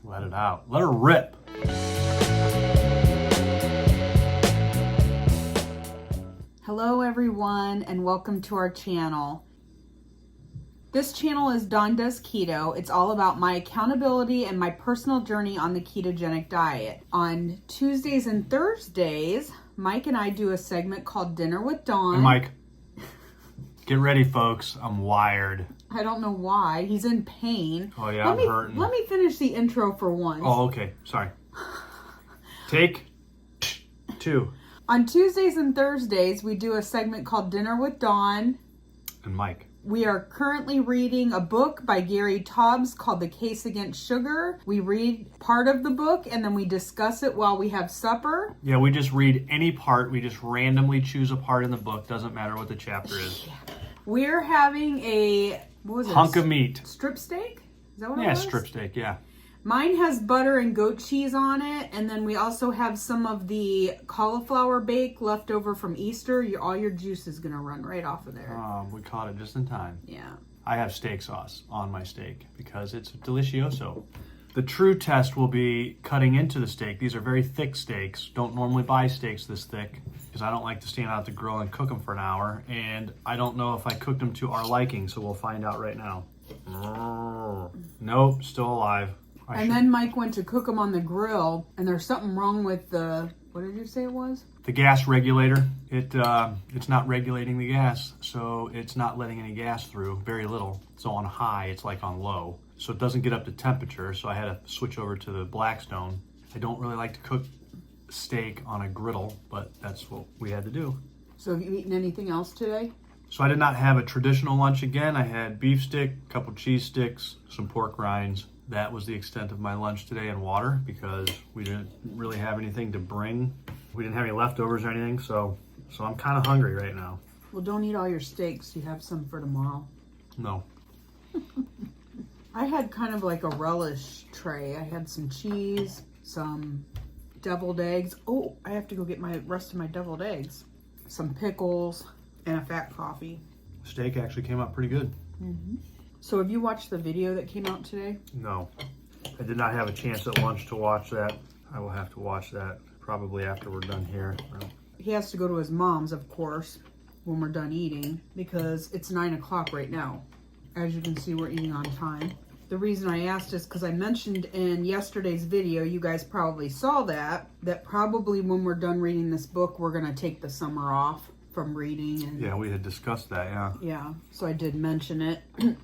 Let it out. Let her rip. Hello everyone and welcome to our channel. This channel is Dawn Does Keto. It's all about my accountability and my personal journey on the ketogenic diet. On Tuesdays and Thursdays, Mike and I do a segment called Dinner with Dawn. Hey, Mike. Get ready, folks. I'm wired. I don't know why. He's in pain. Oh, yeah, I'm hurting. Let me finish the intro for once. Oh, okay. Sorry. Take 2. On Tuesdays and Thursdays, we do a segment called Dinner with Dawn. And Mike. We are currently reading a book by Gary Taubes called The Case Against Sugar. We read part of the book and then we discuss it while we have supper. Yeah, we just read any part. We just randomly choose a part in the book. Doesn't matter what the chapter is. We're having a, what was it? Hunk of meat. Strip steak? Is that what it Yeah, was? strip steak, yeah. Mine has butter and goat cheese on it, and then we also have some of the cauliflower bake left over from Easter. All your juice is going to run right off of there. We caught it just in time. Yeah. I have steak sauce on my steak because it's delicioso. The true test will be cutting into the steak. These are very thick steaks. Don't normally buy steaks this thick because I don't like to stand out the grill and cook them for an hour. And I don't know if I cooked them to our liking, so we'll find out right now. Nope, still alive. Then Mike went to cook them on the grill, and there's something wrong with the, what did you say it was? The gas regulator. It's not regulating the gas, so it's not letting any gas through, very little. So on high, it's like on low. So it doesn't get up to temperature, so I had to switch over to the Blackstone. I don't really like to cook steak on a griddle, but that's what we had to do. So have you eaten anything else today? So I did not have a traditional lunch again. I had beef stick, a couple cheese sticks, some pork rinds. That was the extent of my lunch today, and water, because we didn't really have anything to bring. We didn't have any leftovers or anything, so I'm kind of hungry right now. Well, don't eat all your steaks. You have some for tomorrow. No. I had kind of like a relish tray. I had some cheese, some deviled eggs. Oh, I have to go get my rest of my deviled eggs. Some pickles, and a fat coffee. Steak actually came out pretty good. Mm-hmm. So have you watched the video that came out today? No. I did not have a chance at lunch to watch that. I will have to watch that probably after we're done here. He has to go to his mom's, of course, when we're done eating, because it's 9 o'clock right now. As you can see, we're eating on time. The reason I asked is because I mentioned in yesterday's video, you guys probably saw that probably when we're done reading this book, we're going to take the summer off from reading. And yeah, we had discussed that, yeah. Yeah, so I did mention it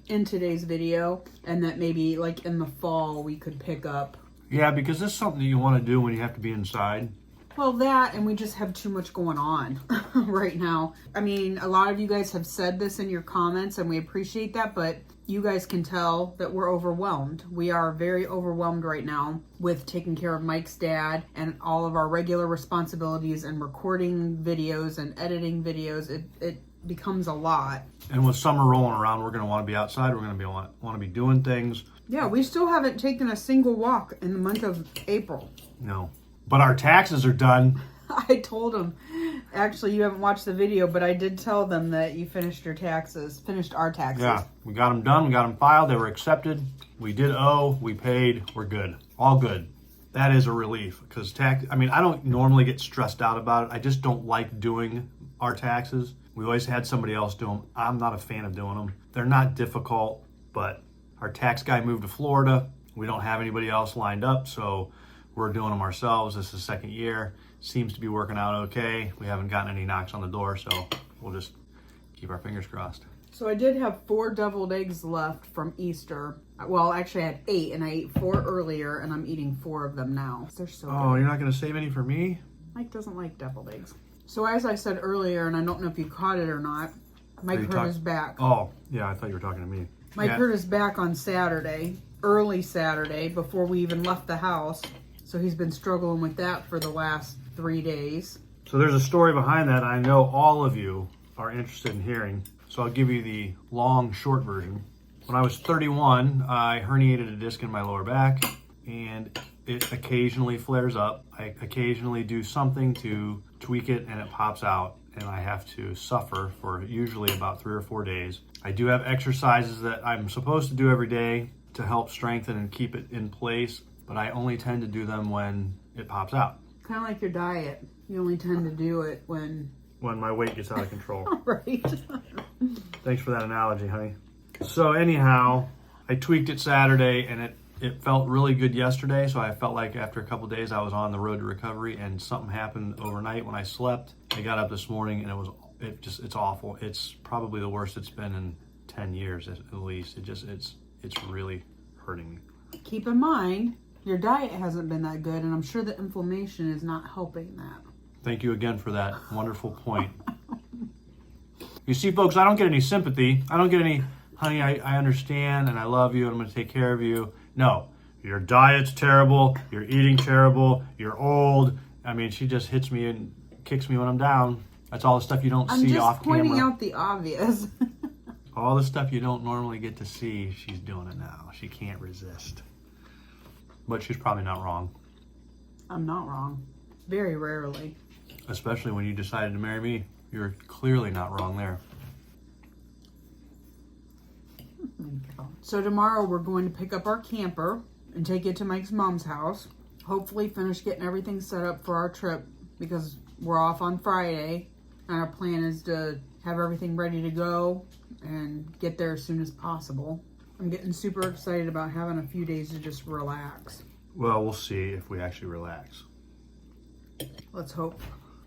in today's video, and that maybe like in the fall we could pick up. Yeah, because this is something that you want to do when you have to be inside. Well, that, and we just have too much going on right now. I mean, a lot of you guys have said this in your comments, and we appreciate that, but you guys can tell that we're overwhelmed. We are very overwhelmed right now with taking care of Mike's dad and all of our regular responsibilities and recording videos and editing videos. It becomes a lot. And with summer rolling around, we're going to want to be outside. We're going to want to be doing things. Yeah, we still haven't taken a single walk in the month of April. No. But our taxes are done. I told them, actually, you haven't watched the video, but I did tell them that you finished our taxes. Yeah, we got them done. We got them filed. They were accepted. We did owe. We paid. We're good. All good. That is a relief because I don't normally get stressed out about it. I just don't like doing our taxes. We always had somebody else do them. I'm not a fan of doing them. They're not difficult, but our tax guy moved to Florida. We don't have anybody else lined up, so we're doing them ourselves. This is the second year. Seems to be working out okay. We haven't gotten any knocks on the door, so we'll just keep our fingers crossed. So I did have 4 deviled eggs left from Easter. Well, actually I had 8, and I ate 4 earlier, and I'm eating 4 of them now. They're so good. Oh, you're not going to save any for me? Mike doesn't like deviled eggs. So as I said earlier, and I don't know if you caught it or not, Mike hurt his back. Oh, yeah, I thought you were talking to me. Mike hurt his back on Saturday, early Saturday, before we even left the house. So he's been struggling with that for the last 3 days. So there's a story behind that I know all of you are interested in hearing. So I'll give you the long, short version. When I was 31, I herniated a disc in my lower back, and it occasionally flares up. I occasionally do something to tweak it, and it pops out, and I have to suffer for usually about 3 or 4 days. I do have exercises that I'm supposed to do every day to help strengthen and keep it in place. but I only tend to do them when it pops out. Kind of like your diet. You only tend to do it when my weight gets out of control. right. Thanks for that analogy, honey. So anyhow, I tweaked it Saturday, and it felt really good yesterday. So I felt like after a couple days, I was on the road to recovery, and something happened overnight when I slept. I got up this morning, and it's awful. It's probably the worst it's been in 10 years at least. It's really hurting me. Keep in mind, your diet hasn't been that good, and I'm sure the inflammation is not helping that. Thank you again for that wonderful point. You see, folks, I don't get any sympathy. I don't get any, honey, I understand and I love you and I'm going to take care of you. No, your diet's terrible. You're eating terrible. You're old. I mean, she just hits me and kicks me when I'm down. That's all the stuff you don't see off camera. I'm just pointing out the obvious. All the stuff you don't normally get to see, she's doing it now. She can't resist. But she's probably not wrong. I'm not wrong. Very rarely. Especially when you decided to marry me. You're clearly not wrong there. So tomorrow we're going to pick up our camper and take it to Mike's mom's house. Hopefully finish getting everything set up for our trip because we're off on Friday. And our plan is to have everything ready to go and get there as soon as possible. I'm getting super excited about having a few days to just relax. Well, we'll see if we actually relax. Let's hope.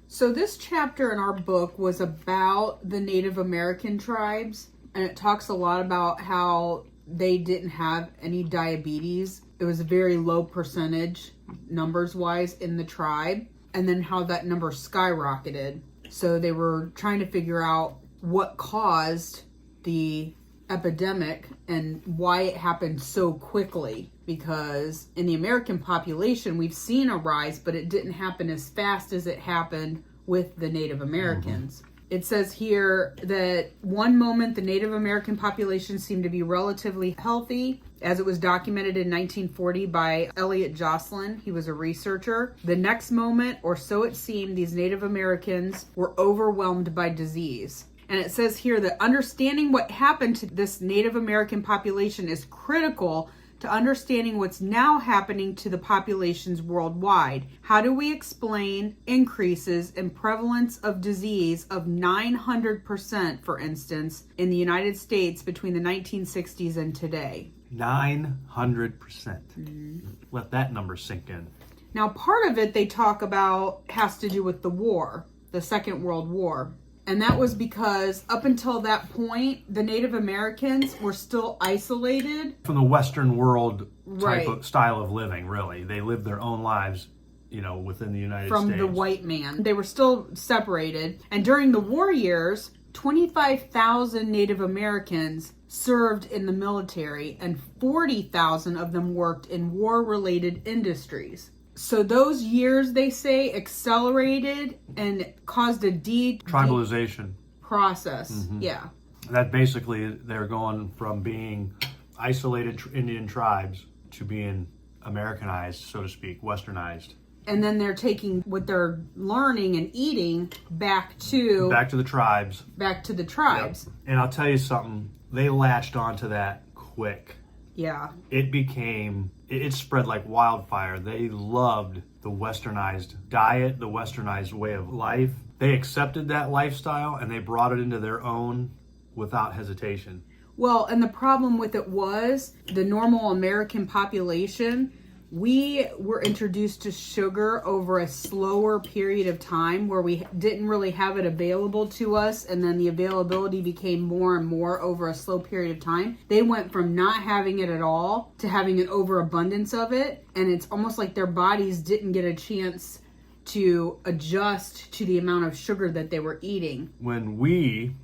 So this chapter in our book was about the Native American tribes, and it talks a lot about how they didn't have any diabetes. It was a very low percentage, numbers-wise, in the tribe, and then how that number skyrocketed. So they were trying to figure out what caused the epidemic and why it happened so quickly, because in the American population we've seen a rise, but it didn't happen as fast as it happened with the Native Americans. It says here that one moment the Native American population seemed to be relatively healthy, as it was documented in 1940 by Elliot Jocelyn. He was a researcher. The next moment, or so it seemed, these Native Americans were overwhelmed by disease. And it says here that understanding what happened to this Native American population is critical to understanding what's now happening to the populations worldwide. How do we explain increases in prevalence of disease of 900%, for instance, in the United States between the 1960s and today? 900%. Let that number sink in. Now, part of it they talk about has to do with the war, the Second World War. And that was because up until that point, the Native Americans were still isolated from the Western world type Right. of style of living, really. They lived their own lives, within the United States. from the white man. They were still separated. And during the war years, 25,000 Native Americans served in the military, and 40,000 of them worked in war-related industries. So those years, they say, accelerated and caused a Tribalization. process. Yeah. That basically, they're going from being isolated Indian tribes to being Americanized, so to speak, Westernized. And then they're taking what they're learning and eating back to the tribes. the tribes. Yep. And I'll tell you something, they latched onto that quick. Yeah. It spread like wildfire. They loved the Westernized diet, the Westernized way of life. They accepted that lifestyle and they brought it into their own without hesitation. Well, and the problem with it was the normal American population, we were introduced to sugar over a slower period of time where we didn't really have it available to us, and then the availability became more and more over a slow period of time. They went from not having it at all to having an overabundance of it, and it's almost like their bodies didn't get a chance to adjust to the amount of sugar that they were eating. When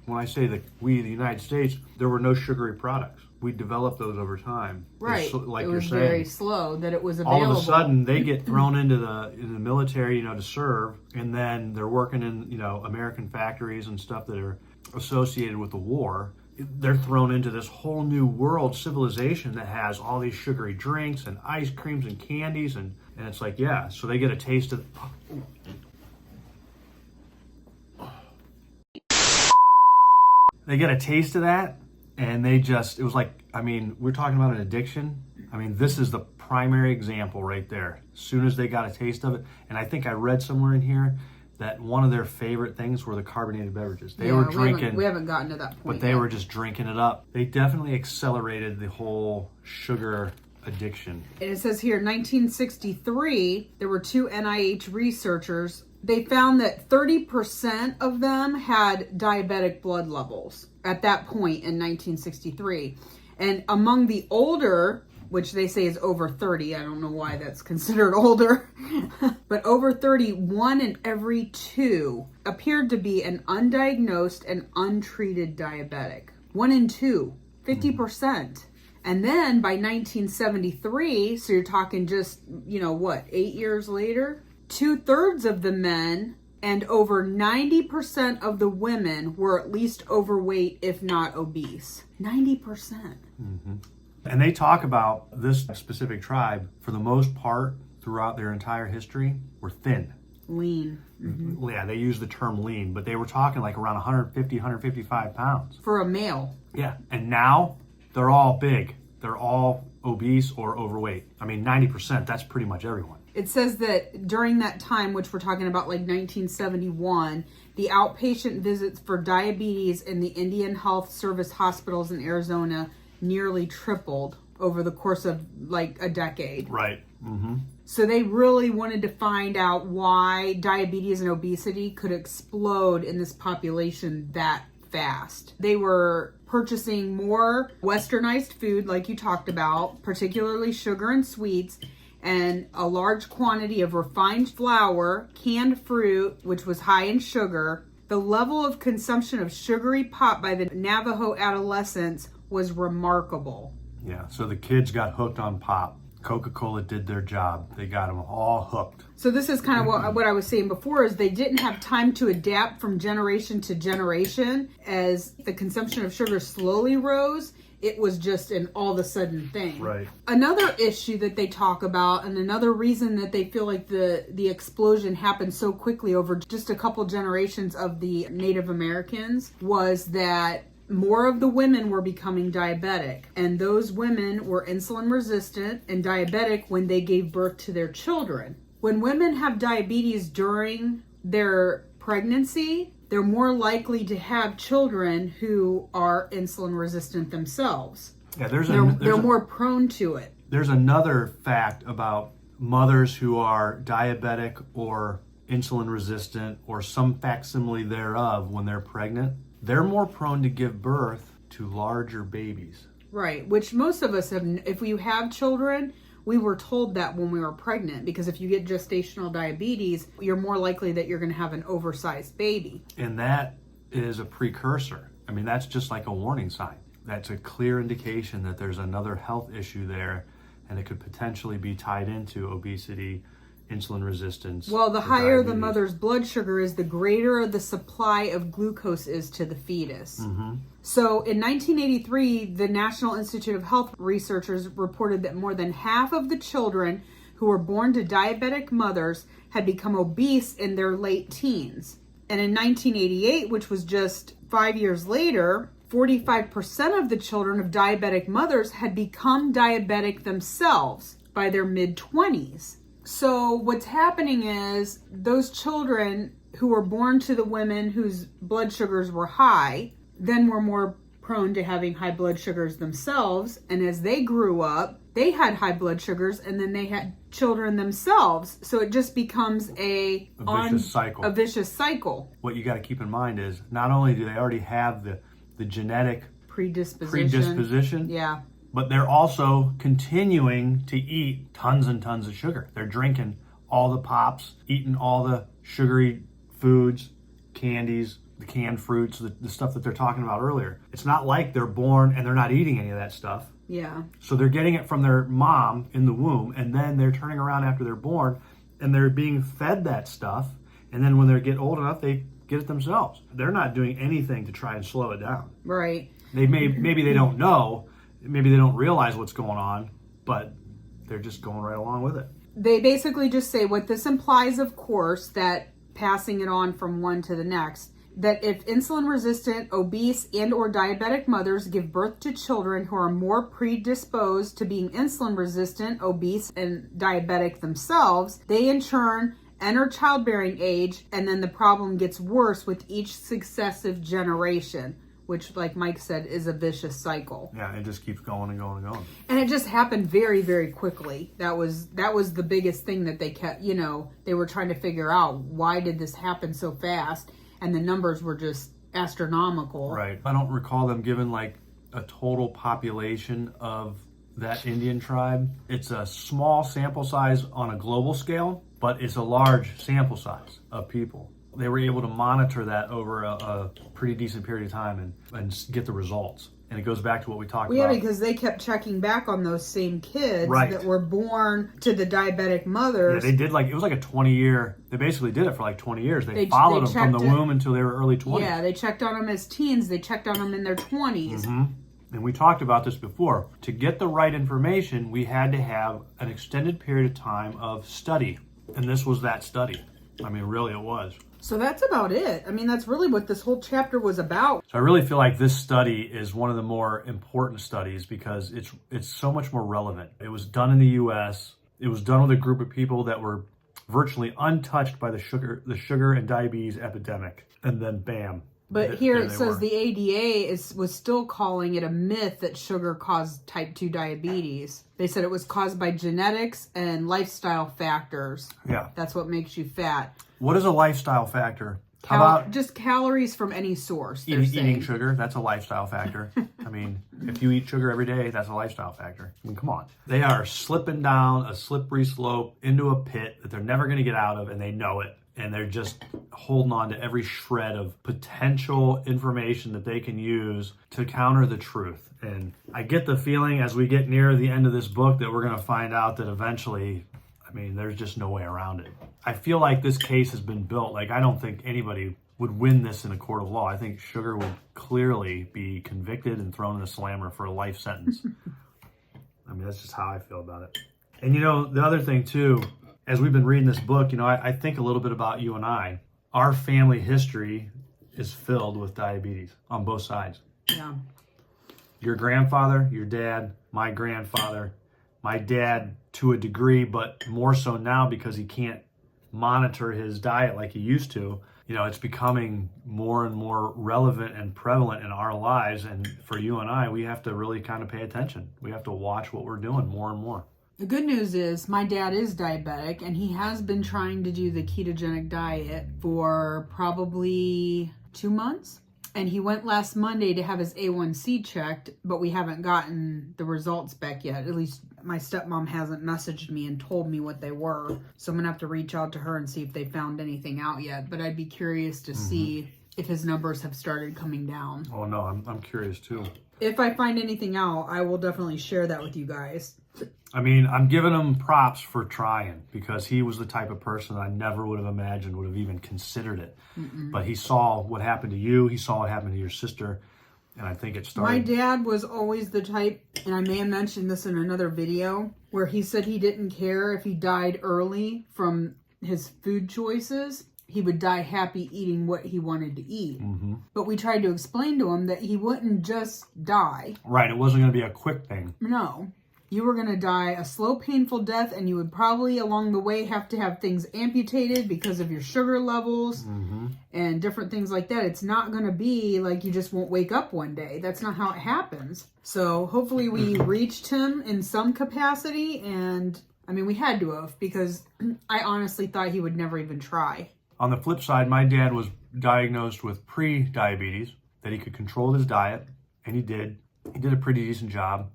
I say the United States, there were no sugary products. We developed those over time. Right. Like it you're was saying. very slow that it was available. All of a sudden, they get thrown into the military, to serve, and then they're working in, American factories and stuff that are associated with the war. They're thrown into this whole new world civilization that has all these sugary drinks and ice creams and candies, and it's like, yeah, so they get a taste of. They get a taste of that, and it was like, we're talking about an addiction. I mean, this is the primary example right there. As soon as they got a taste of it, and I think I read somewhere in here that one of their favorite things were the carbonated beverages. They were drinking. We haven't gotten to that point. But they yet. were just drinking it up. They definitely accelerated the whole sugar addiction. And it says here, 1963, there were 2 NIH researchers. They found that 30% of them had diabetic blood levels at that point in 1963. And among the older, which they say is over 30, I don't know why that's considered older, but over 30, 1 in every 2 appeared to be an undiagnosed and untreated diabetic. 1 in 2, 50%. And then by 1973, so you're talking just, 8 years later, 2/3 of the men and over 90% of the women were at least overweight, if not obese. 90%. And they talk about this specific tribe, for the most part, throughout their entire history, were thin. Lean. Yeah, they use the term lean, but they were talking like around 150, 155 pounds. For a male. Yeah, and now they're all big. They're all obese or overweight. I mean, 90%, that's pretty much everyone. It says that during that time, which we're talking about like 1971, the outpatient visits for diabetes in the Indian Health Service hospitals in Arizona nearly tripled over the course of like a decade. Right. Mm-hmm. So they really wanted to find out why diabetes and obesity could explode in this population that fast. They were purchasing more westernized food, like you talked about, particularly sugar and sweets, and a large quantity of refined flour, canned fruit, which was high in sugar. The level of consumption of sugary pop by the Navajo adolescents was remarkable. Yeah, so the kids got hooked on pop. Coca-Cola did their job. They got them all hooked. So this is kind of what I was saying before, is they didn't have time to adapt from generation to generation. As the consumption of sugar slowly rose, it was just an all of a sudden thing. Right. Another issue that they talk about, and another reason that they feel like the explosion happened so quickly over just a couple generations of the Native Americans, was that more of the women were becoming diabetic, and those women were insulin resistant and diabetic when they gave birth to their children. When women have diabetes during their pregnancy, they're more likely to have children who are insulin resistant themselves. Yeah, They're more prone to it. There's another fact about mothers who are diabetic or insulin resistant or some facsimile thereof when they're pregnant. They're more prone to give birth to larger babies. Right, which most of us have. If we have children, we were told that when we were pregnant, because if you get gestational diabetes, you're more likely that you're going to have an oversized baby. And that is a precursor. I mean, that's just like a warning sign. That's a clear indication that there's another health issue there, and it could potentially be tied into obesity, insulin resistance. Well, the or higher the diabetes. mother's blood sugar is, the greater the supply of glucose is to the fetus. Mm-hmm. So in 1983, the National Institute of Health researchers reported that more than half of the children who were born to diabetic mothers had become obese in their late teens. And in 1988, which was just 5 years later, 45% of the children of diabetic mothers had become diabetic themselves by their mid-20s. So what's happening is those children who were born to the women whose blood sugars were high then were more prone to having high blood sugars themselves. And as they grew up, they had high blood sugars, and then they had children themselves. So it just becomes a vicious cycle. What you got to keep in mind is not only do they already have the genetic predisposition, yeah, but they're also continuing to eat tons and tons of sugar. They're drinking all the pops, eating all the sugary foods, candies, the canned fruits, the stuff that they're talking about earlier. It's not like they're born and they're not eating any of that stuff. Yeah. So they're getting it from their mom in the womb, and then they're turning around after they're born and they're being fed that stuff. And then when they get old enough, they get it themselves. They're not doing anything to try and slow it down. Right. Maybe they don't know. Maybe they don't realize what's going on, but they're just going right along with it. They basically just say what this implies, of course, that passing it on from one to the next that if insulin-resistant, obese, and or diabetic mothers give birth to children who are more predisposed to being insulin-resistant, obese, and diabetic themselves, they in turn enter childbearing age, and then the problem gets worse with each successive generation, which, like Mike said, is a vicious cycle. Yeah, it just keeps going and going and going. And it just happened very, very quickly. That was the biggest thing that they kept, they were trying to figure out, why did this happen so fast? And the numbers were just astronomical. Right. I don't recall them giving like a total population of that Indian tribe. It's a small sample size on a global scale, but it's a large sample size of people. They were able to monitor that over a pretty decent period of time and get the results. And it goes back to what we talked Yeah, about. because they kept checking back on those same kids Right. that were born to the diabetic mothers. Yeah, they did it was like a 20-year, they basically did it for like 20 years. They followed them from the checked it. womb until they were early 20s. Yeah, they checked on them as teens. They checked on them in their 20s. And we talked about this before. To get the right information, we had to have an extended period of time of study. And this was that study. I mean, really, it was. So that's about it. I mean, that's really what this whole chapter was about. So I really feel like this study is one of the more important studies because it's so much more relevant. It was done in the U.S. It was done with a group of people that were virtually untouched by the sugar and diabetes epidemic. And then bam. But here there it they says were. the ADA was still calling it a myth that sugar caused type 2 diabetes. They said it was caused by genetics and lifestyle factors. Yeah. That's what makes you fat. What is a lifestyle factor? How about just calories from any source? They're eating saying. sugar? That's a lifestyle factor. I mean, if you eat sugar every day, that's a lifestyle factor. I mean, come on. They are slipping down a slippery slope into a pit that they're never going to get out of, and they know it. And they're just holding on to every shred of potential information that they can use to counter the truth. And I get the feeling as we get near the end of this book that we're going to find out that eventually, I mean, there's just no way around it. I feel like this case has been built. Like, I don't think anybody would win this in a court of law. I think Sugar would clearly be convicted and thrown in a slammer for a life sentence. I mean, that's just how I feel about it. And the other thing too, as we've been reading this book, I think a little bit about you and I. Our family history is filled with diabetes on both sides. Yeah. Your grandfather, your dad, my grandfather, my dad to a degree, but more so now because he can't monitor his diet like he used to. It's becoming more and more relevant and prevalent in our lives. And for you and I, we have to really kind of pay attention. We have to watch what we're doing more and more. The good news is my dad is diabetic, and he has been trying to do the ketogenic diet for probably 2 months. And he went last Monday to have his A1C checked, but we haven't gotten the results back yet. At least my stepmom hasn't messaged me and told me what they were. So I'm going to have to reach out to her and see if they found anything out yet. But I'd be curious to see if his numbers have started coming down. Oh, no, I'm curious too. If I find anything out, I will definitely share that with you guys. I mean, I'm giving him props for trying because he was the type of person I never would have imagined would have even considered it. But he saw what happened to you. He saw what happened to your sister. And I think it started. My dad was always the type, and I may have mentioned this in another video, where he said he didn't care if he died early from his food choices. He would die happy eating what he wanted to eat. But we tried to explain to him that he wouldn't just die. Right. It wasn't going to be a quick thing. No. You were going to die a slow, painful death, and you would probably along the way have to have things amputated because of your sugar levels and different things like that. It's not going to be like you just won't wake up one day. That's not how it happens. So hopefully we reached him in some capacity, and I mean, we had to have, because I honestly thought he would never even try. On the flip side, my dad was diagnosed with pre-diabetes, that he could control his diet, and he did. He did a pretty decent job.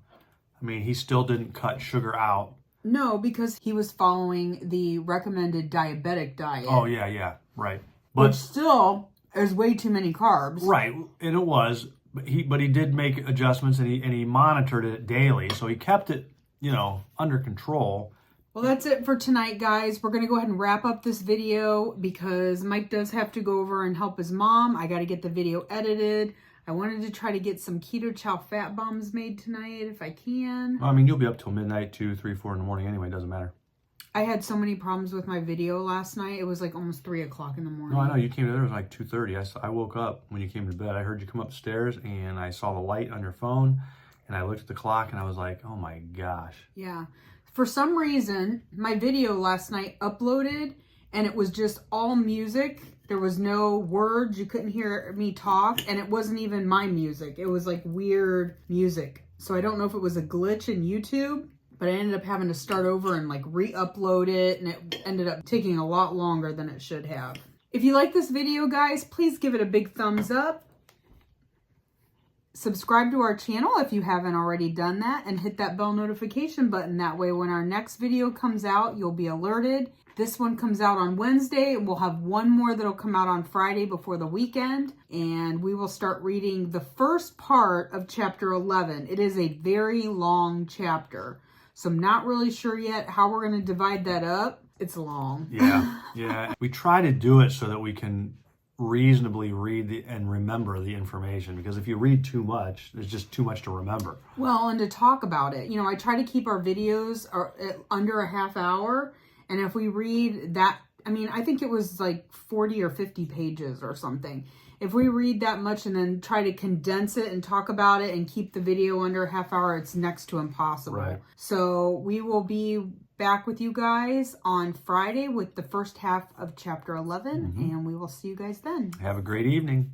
I mean, he still didn't cut sugar out. No, because he was following the recommended diabetic diet. Oh, yeah, right. Which still is way too many carbs. Right, and it was, but he did make adjustments, and he monitored it daily, so he kept it, under control. Well, that's it for tonight, guys. We're going to go ahead and wrap up this video because Mike does have to go over and help his mom. I got to get the video edited. I wanted to try to get some Keto Chow fat bombs made tonight if I can. I mean, you'll be up till midnight, 2, 3, 4 in the morning anyway. It doesn't matter. I had so many problems with my video last night. It was like almost 3 o'clock in the morning. No, I know. You came there, it was like 2:30. I woke up when you came to bed. I heard you come upstairs and I saw the light on your phone and I looked at the clock and I was like, oh my gosh. Yeah. For some reason, my video last night uploaded and it was just all music. There was no words. You couldn't hear me talk, and it wasn't even my music. It was like weird music. So I don't know if it was a glitch in YouTube, but I ended up having to start over and like re-upload it, and it ended up taking a lot longer than it should have. If you like this video, guys, please give it a big thumbs up. Subscribe to our channel if you haven't already done that, and hit that bell notification button. That way when our next video comes out, you'll be alerted. This one comes out on Wednesday, and we'll have one more that'll come out on Friday before the weekend, and we will start reading the first part of chapter 11. It is a very long chapter, so I'm not really sure yet how we're going to divide that up. It's long. Yeah. We try to do it so that we can reasonably read and remember the information, because if you read too much, there's just too much to remember. Well, and to talk about it. I try to keep our videos under a half hour, and if we read that, I think it was like 40 or 50 pages or something. If we read that much and then try to condense it and talk about it and keep the video under a half hour, it's next to impossible. Right. So we will be back with you guys on Friday with the first half of chapter 11, and we will see you guys then. Have a great evening.